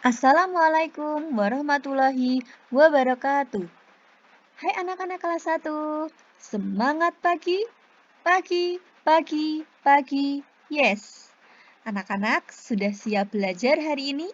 Assalamualaikum warahmatullahi wabarakatuh. Hai anak-anak kelas 1, semangat pagi, pagi, pagi, pagi. Yes. Anak-anak sudah siap belajar hari ini?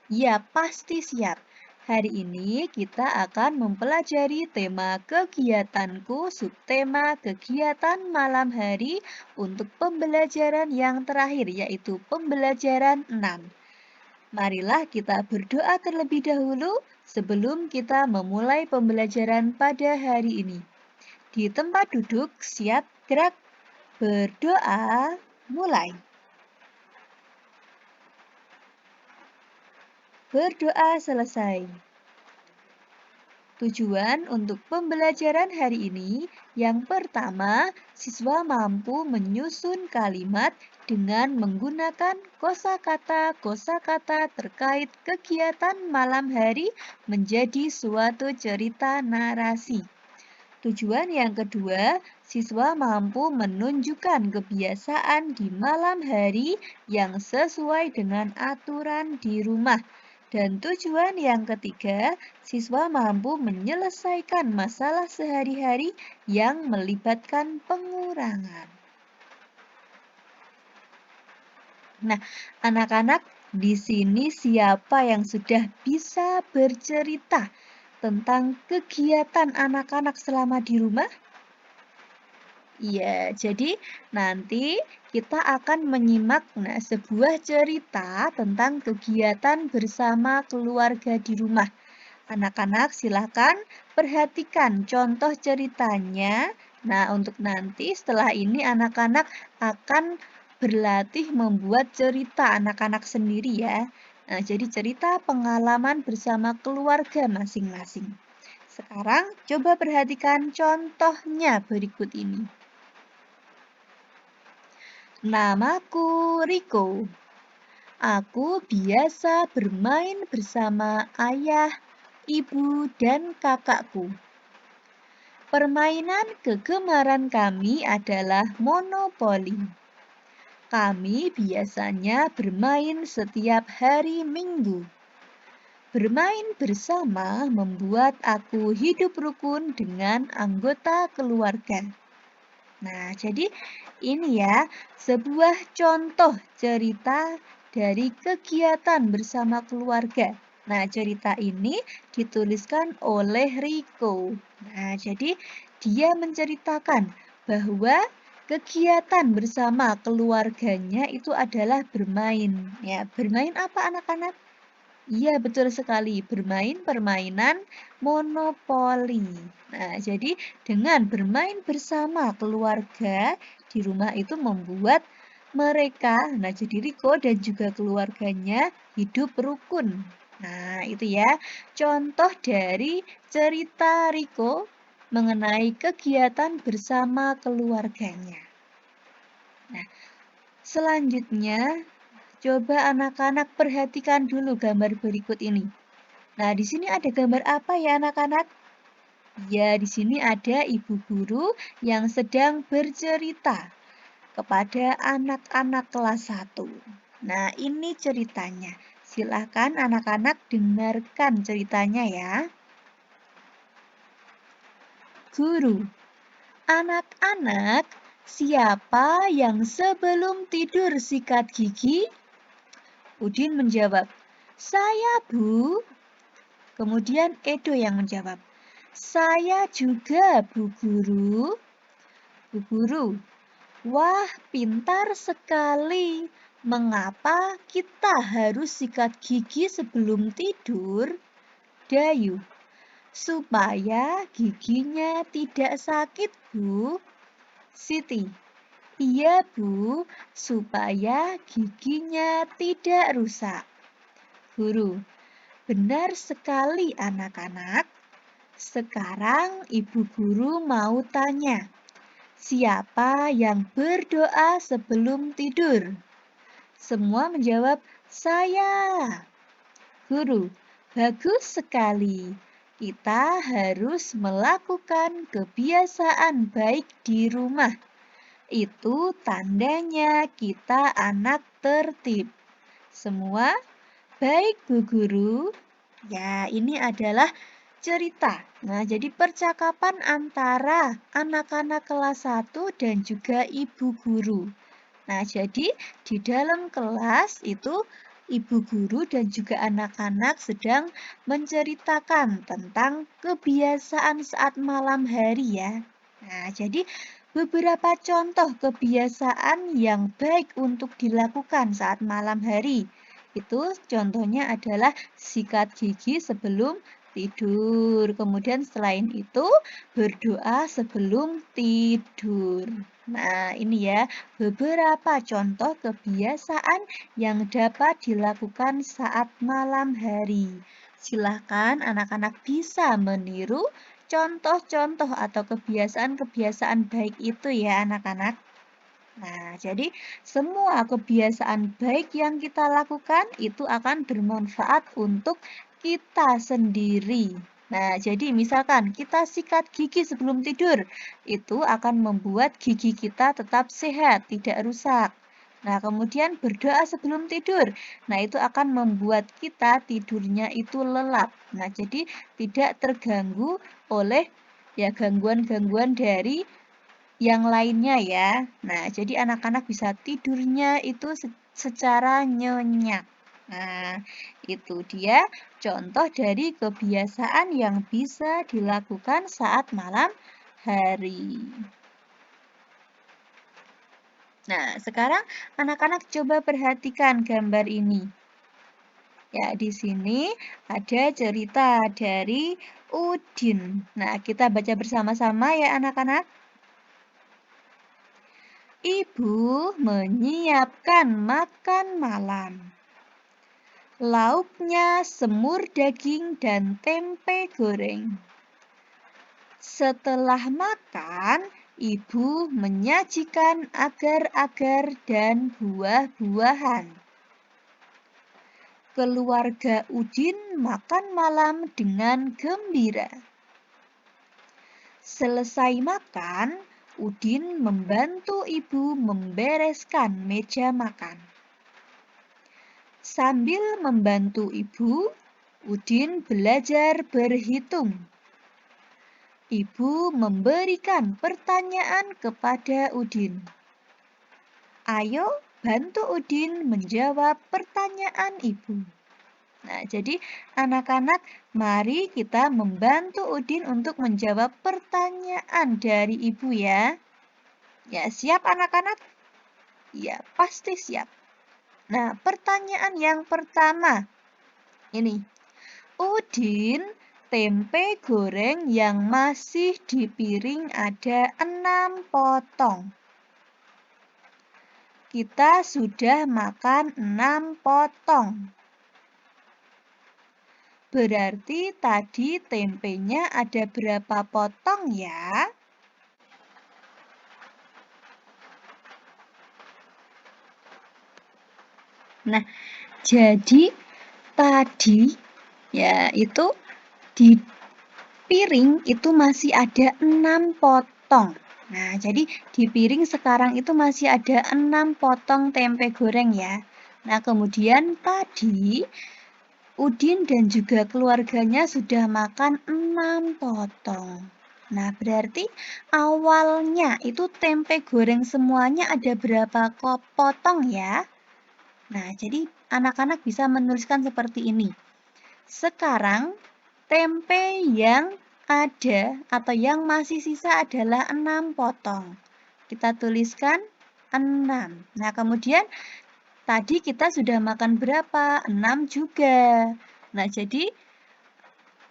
Ya, pasti siap. Hari ini kita akan mempelajari tema kegiatanku, subtema kegiatan malam hari untuk pembelajaran yang terakhir, yaitu pembelajaran 6. Marilah kita berdoa terlebih dahulu sebelum kita memulai pembelajaran pada hari ini. Di tempat duduk, siap, gerak, berdoa, mulai. Berdoa selesai. Tujuan untuk pembelajaran hari ini, yang pertama, siswa mampu menyusun kalimat dengan menggunakan kosakata-kosakata terkait kegiatan malam hari menjadi suatu cerita narasi. Tujuan yang kedua, siswa mampu menunjukkan kebiasaan di malam hari yang sesuai dengan aturan di rumah. Dan tujuan yang ketiga, siswa mampu menyelesaikan masalah sehari-hari yang melibatkan pengurangan. Nah, anak-anak, di sini siapa yang sudah bisa bercerita tentang kegiatan anak-anak selama di rumah? Iya, jadi nanti kita akan menyimak sebuah cerita tentang kegiatan bersama keluarga di rumah. Anak-anak silakan perhatikan contoh ceritanya. Nah, untuk nanti setelah ini anak-anak akan berlatih membuat cerita anak-anak sendiri ya. Nah, jadi cerita pengalaman bersama keluarga masing-masing. Sekarang coba perhatikan contohnya berikut ini. Namaku Riko. Aku biasa bermain bersama ayah, ibu, dan kakakku. Permainan kegemaran kami adalah monopoli. Kami biasanya bermain setiap hari Minggu. Bermain bersama membuat aku hidup rukun dengan anggota keluarga. Nah, jadi ini ya sebuah contoh cerita dari kegiatan bersama keluarga. Nah, cerita ini dituliskan oleh Rico. Nah, jadi dia menceritakan bahwa kegiatan bersama keluarganya itu adalah bermain. Ya, bermain apa anak-anak? Iya, betul sekali. Bermain permainan monopoli. Nah, jadi dengan bermain bersama keluarga di rumah itu membuat mereka, nah jadi Riko dan juga keluarganya hidup rukun. Nah, itu ya contoh dari cerita Riko mengenai kegiatan bersama keluarganya. Nah, selanjutnya coba anak-anak perhatikan dulu gambar berikut ini. Nah, di sini ada gambar apa ya anak-anak? Ya, di sini ada ibu guru yang sedang bercerita kepada anak-anak kelas 1. Nah, ini ceritanya. Silakan anak-anak dengarkan ceritanya ya. Guru, anak-anak, siapa yang sebelum tidur sikat gigi? Udin menjawab, saya, Bu. Kemudian Edo yang menjawab, saya juga, Bu Guru. Bu Guru, wah pintar sekali. Mengapa kita harus sikat gigi sebelum tidur? Dayu, supaya giginya tidak sakit, Bu. Siti, iya, Bu, supaya giginya tidak rusak. Guru, benar sekali anak-anak. Sekarang ibu guru mau tanya, siapa yang berdoa sebelum tidur? Semua menjawab, saya. Guru, bagus sekali. Kita harus melakukan kebiasaan baik di rumah. Itu tandanya kita anak tertib. Semua Baik, Bu Guru. Ya, ini adalah cerita. Nah, jadi percakapan antara anak-anak kelas 1 dan juga ibu guru. Nah, jadi di dalam kelas itu ibu guru dan juga anak-anak sedang menceritakan tentang kebiasaan saat malam hari ya. Nah, jadi beberapa contoh kebiasaan yang baik untuk dilakukan saat malam hari. Itu contohnya adalah sikat gigi sebelum tidur. Kemudian selain itu berdoa sebelum tidur. Nah, ini ya beberapa contoh kebiasaan yang dapat dilakukan saat malam hari. Silahkan anak-anak bisa meniru contoh-contoh atau kebiasaan-kebiasaan baik itu ya anak-anak. Nah, jadi semua kebiasaan baik yang kita lakukan itu akan bermanfaat untuk kita sendiri. Nah, jadi misalkan kita sikat gigi sebelum tidur, itu akan membuat gigi kita tetap sehat, tidak rusak. Nah, kemudian berdoa sebelum tidur. Nah, itu akan membuat kita tidurnya itu lelap. Nah, jadi tidak terganggu oleh ya gangguan-gangguan dari yang lainnya ya. Nah, jadi anak-anak bisa tidurnya itu secara nyenyak. Nah, itu dia contoh dari kebiasaan yang bisa dilakukan saat malam hari. Nah, sekarang anak-anak coba perhatikan gambar ini. Ya, di sini ada cerita dari Udin. Nah, kita baca bersama-sama ya anak-anak. Ibu menyiapkan makan malam. Lauknya semur daging dan tempe goreng. Setelah makan, ibu menyajikan agar-agar dan buah-buahan. Keluarga Udin makan malam dengan gembira. Selesai makan, Udin membantu ibu membereskan meja makan. Sambil membantu ibu, Udin belajar berhitung. Ibu memberikan pertanyaan kepada Udin. Ayo bantu Udin menjawab pertanyaan ibu. Nah, jadi anak-anak, mari kita membantu Udin untuk menjawab pertanyaan dari ibu ya. Ya, siap anak-anak? Ya, pasti siap. Nah, pertanyaan yang pertama. Ini. Udin, tempe goreng yang masih di piring ada 6 potong. Kita sudah makan 6 potong. Berarti tadi tempenya ada berapa potong ya? Nah, jadi tadi ya itu di piring itu masih ada 6 potong. Nah, jadi di piring sekarang itu masih ada 6 potong tempe goreng ya. Nah, kemudian tadi Udin dan juga keluarganya sudah makan 6 potong. Nah, berarti awalnya itu tempe goreng semuanya ada berapa potong ya? Nah, jadi anak-anak bisa menuliskan seperti ini. Sekarang tempe yang ada atau yang masih sisa adalah 6 potong. Kita tuliskan 6. Nah, kemudian tadi kita sudah makan berapa? 6 juga. Nah, jadi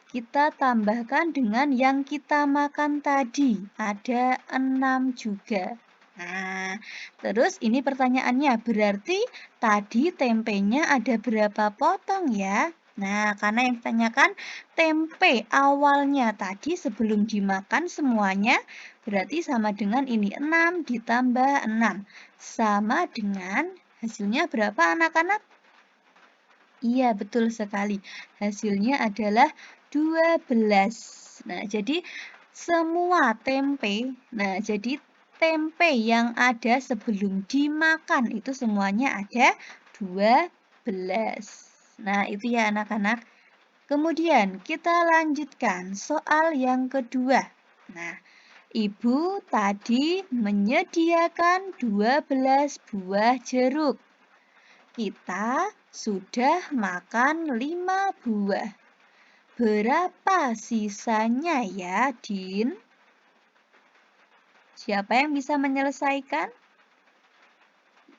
kita tambahkan dengan yang kita makan tadi. Ada 6 juga. Nah, terus ini pertanyaannya, berarti tadi tempenya ada berapa potong ya? Nah, karena yang ditanyakan tempe awalnya tadi sebelum dimakan semuanya, berarti sama dengan ini 6 ditambah 6. Sama dengan hasilnya berapa anak-anak? Iya, betul sekali. Hasilnya adalah 12. Nah, jadi semua tempe, tempe yang ada sebelum dimakan itu semuanya ada 12. Nah, itu ya anak-anak. Kemudian kita lanjutkan soal yang kedua. Nah, Ibu tadi menyediakan 12 buah jeruk. Kita sudah makan 5 buah. Berapa sisanya ya, Din? Siapa yang bisa menyelesaikan?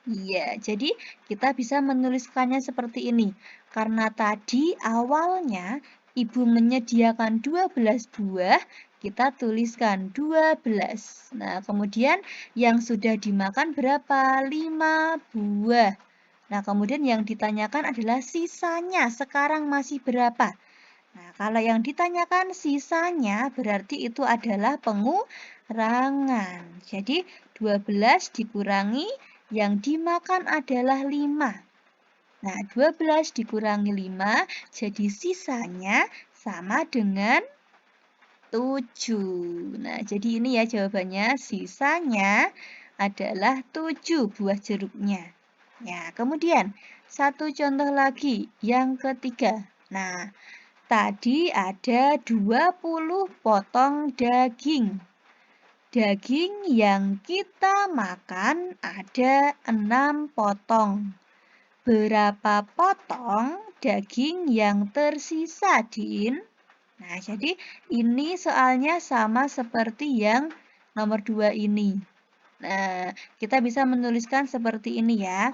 Iya, jadi kita bisa menuliskannya seperti ini. Karena tadi awalnya Ibu menyediakan 12 buah, kita tuliskan 12. Nah, kemudian yang sudah dimakan berapa? 5 buah. Nah, kemudian yang ditanyakan adalah sisanya sekarang masih berapa? Nah, kalau yang ditanyakan sisanya berarti itu adalah pengurangan. Jadi 12 dikurangi yang dimakan adalah 5. Nah, 12 dikurangi 5 jadi sisanya sama dengan 7. Nah, jadi ini ya jawabannya. Sisanya adalah 7 buah jeruknya. Ya, kemudian satu contoh lagi yang ketiga. Nah, tadi ada 20 potong daging. Daging yang kita makan ada 6 potong. Berapa potong daging yang tersisa, Din? Nah, jadi ini soalnya sama seperti yang nomor 2 ini. Nah, kita bisa menuliskan seperti ini ya.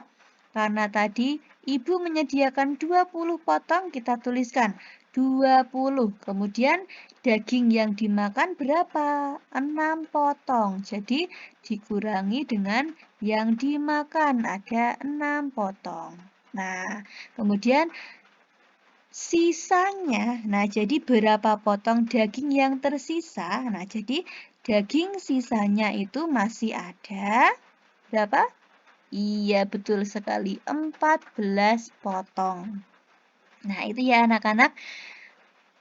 Karena tadi Ibu menyediakan 20 potong, kita tuliskan 20. Kemudian daging yang dimakan berapa? 6 potong. Jadi dikurangi dengan yang dimakan, ada 6 potong. Nah, kemudian sisanya, nah jadi berapa potong daging yang tersisa? Nah, jadi daging sisanya itu masih ada berapa? Iya, betul sekali, 14 potong. Nah, itu ya anak-anak,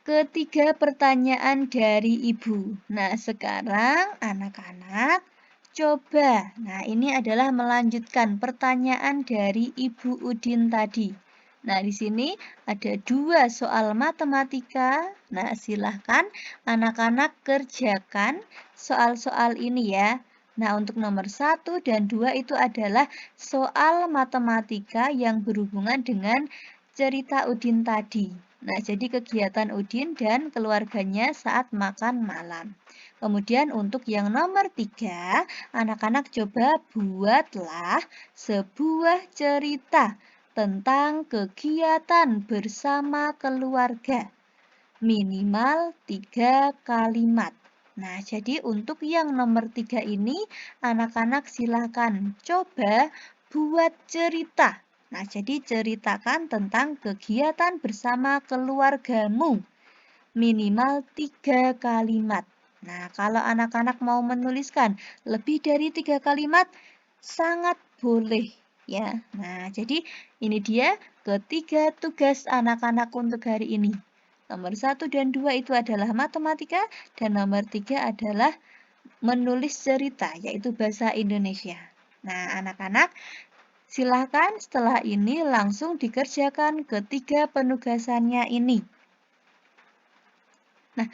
ketiga pertanyaan dari Ibu. Nah, sekarang anak-anak coba. Nah, ini adalah melanjutkan pertanyaan dari Ibu Udin tadi. Nah, di sini ada 2 soal matematika. Nah, silahkan anak-anak kerjakan soal-soal ini ya. Nah, untuk nomor 1 dan 2 itu adalah soal matematika yang berhubungan dengan cerita Udin tadi. Nah, jadi kegiatan Udin dan keluarganya saat makan malam. Kemudian untuk yang nomor 3, anak-anak coba buatlah sebuah cerita tentang kegiatan bersama keluarga. Minimal 3 kalimat. Nah, jadi untuk yang nomor 3 ini, anak-anak silakan coba buat cerita. Nah, jadi ceritakan tentang kegiatan bersama keluargamu. Minimal 3 kalimat. Nah, kalau anak-anak mau menuliskan lebih dari 3 kalimat, sangat boleh ya. Nah, jadi ini dia ketiga tugas anak-anak untuk hari ini. Nomor 1 dan 2 itu adalah matematika, dan nomor 3 adalah menulis cerita, yaitu bahasa Indonesia. Nah, anak-anak, silahkan setelah ini langsung dikerjakan ketiga penugasannya ini. Nah,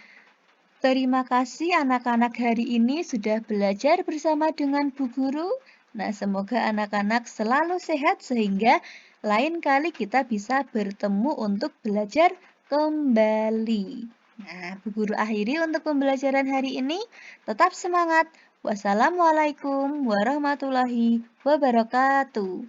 terima kasih anak-anak hari ini sudah belajar bersama dengan Bu Guru. Nah, semoga anak-anak selalu sehat sehingga lain kali kita bisa bertemu untuk belajar kembali. Nah, Bu Guru akhiri untuk pembelajaran hari ini. Tetap semangat. Wassalamualaikum warahmatullahi wabarakatuh.